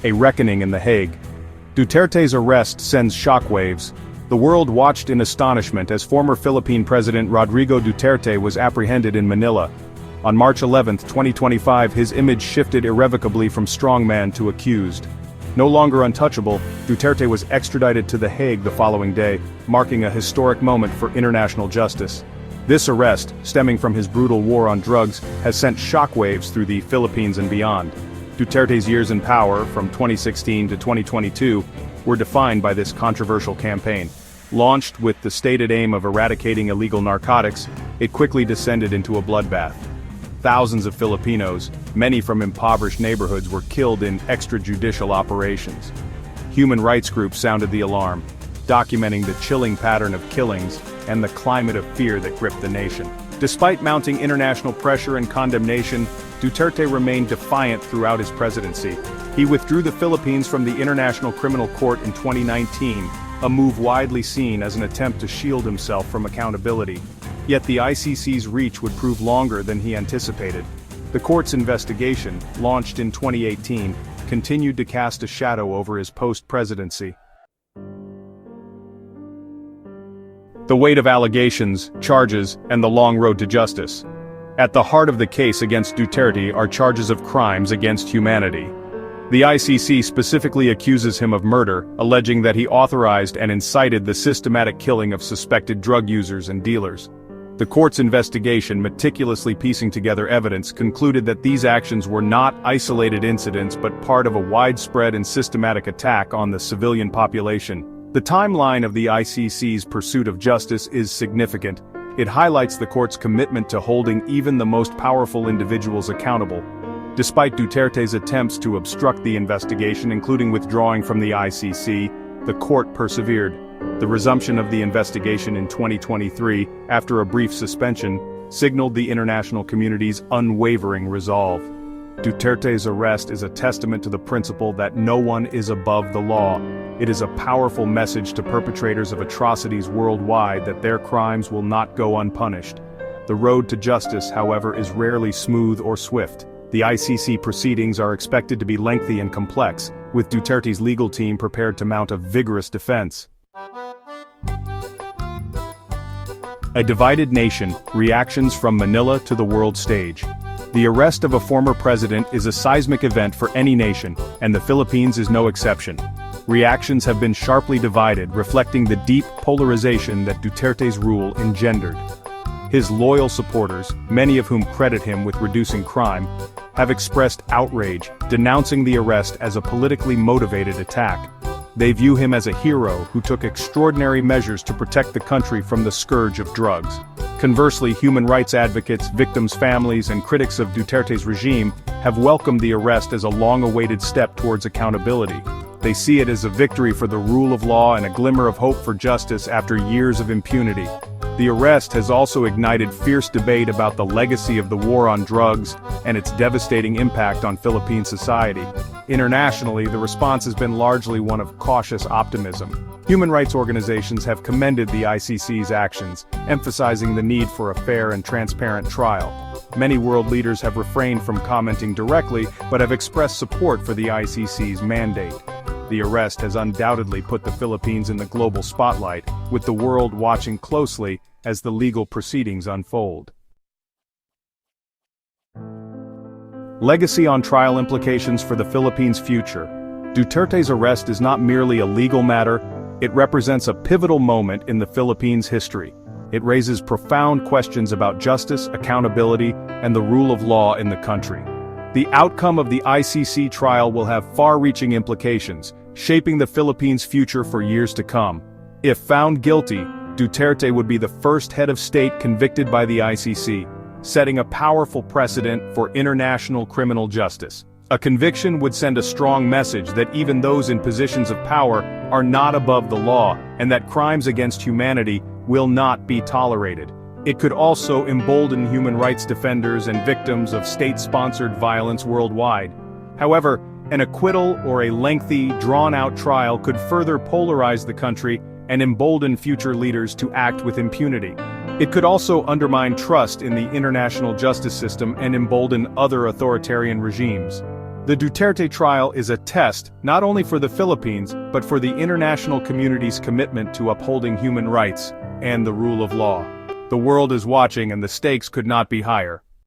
A reckoning in The Hague. Duterte's arrest sends shockwaves. The world watched in astonishment as former Philippine President Rodrigo Duterte was apprehended in Manila. On March 11, 2025, his image shifted irrevocably from strongman to accused. No longer untouchable, Duterte was extradited to The Hague the following day, marking a historic moment for international justice. This arrest, stemming from his brutal war on drugs, has sent shockwaves through the Philippines and beyond. Duterte's years in power, from 2016 to 2022, were defined by this controversial campaign. Launched with the stated aim of eradicating illegal narcotics, it quickly descended into a bloodbath. Thousands of Filipinos, many from impoverished neighborhoods, were killed in extrajudicial operations. Human rights groups sounded the alarm, documenting the chilling pattern of killings and the climate of fear that gripped the nation. Despite mounting international pressure and condemnation, Duterte remained defiant throughout his presidency. He withdrew the Philippines from the International Criminal Court in 2019, a move widely seen as an attempt to shield himself from accountability. Yet the ICC's reach would prove longer than he anticipated. The court's investigation, launched in 2018, continued to cast a shadow over his post-presidency. The weight of allegations, charges, and the long road to justice. At the heart of the case against Duterte are charges of crimes against humanity. The ICC specifically accuses him of murder, alleging that he authorized and incited the systematic killing of suspected drug users and dealers. The court's investigation, meticulously piecing together evidence, concluded that these actions were not isolated incidents but part of a widespread and systematic attack on the civilian population. The timeline of the ICC's pursuit of justice is significant. It highlights the court's commitment to holding even the most powerful individuals accountable. Despite Duterte's attempts to obstruct the investigation, including withdrawing from the ICC, the court persevered. The resumption of the investigation in 2023, after a brief suspension, signaled the international community's unwavering resolve. Duterte's arrest is a testament to the principle that no one is above the law. It is a powerful message to perpetrators of atrocities worldwide that their crimes will not go unpunished. The road to justice, however, is rarely smooth or swift. The ICC proceedings are expected to be lengthy and complex, with Duterte's legal team prepared to mount a vigorous defense. A divided nation, reactions from Manila to the world stage. The arrest of a former president is a seismic event for any nation, and the Philippines is no exception. Reactions have been sharply divided, reflecting the deep polarization that Duterte's rule engendered. His loyal supporters, many of whom credit him with reducing crime, have expressed outrage, denouncing the arrest as a politically motivated attack. They view him as a hero who took extraordinary measures to protect the country from the scourge of drugs. Conversely, human rights advocates, victims' families, and critics of Duterte's regime have welcomed the arrest as a long-awaited step towards accountability. They see it as a victory for the rule of law and a glimmer of hope for justice after years of impunity. The arrest has also ignited fierce debate about the legacy of the war on drugs and its devastating impact on Philippine society. Internationally, the response has been largely one of cautious optimism. Human rights organizations have commended the ICC's actions, emphasizing the need for a fair and transparent trial. Many world leaders have refrained from commenting directly, but have expressed support for the ICC's mandate. The arrest has undoubtedly put the Philippines in the global spotlight, with the world watching closely as the legal proceedings unfold. Legacy on trial implications for the Philippines' future. Duterte's arrest is not merely a legal matter, it represents a pivotal moment in the Philippines' history. It raises profound questions about justice, accountability, and the rule of law in the country. The outcome of the ICC trial will have far-reaching implications, shaping the Philippines' future for years to come. If found guilty, Duterte would be the first head of state convicted by the ICC, setting a powerful precedent for international criminal justice. A conviction would send a strong message that even those in positions of power are not above the law, and that crimes against humanity will not be tolerated. It could also embolden human rights defenders and victims of state-sponsored violence worldwide. However, an acquittal or a lengthy, drawn-out trial could further polarize the country and embolden future leaders to act with impunity. It could also undermine trust in the international justice system and embolden other authoritarian regimes. The Duterte trial is a test, not only for the Philippines, but for the international community's commitment to upholding human rights and the rule of law. The world is watching and the stakes could not be higher.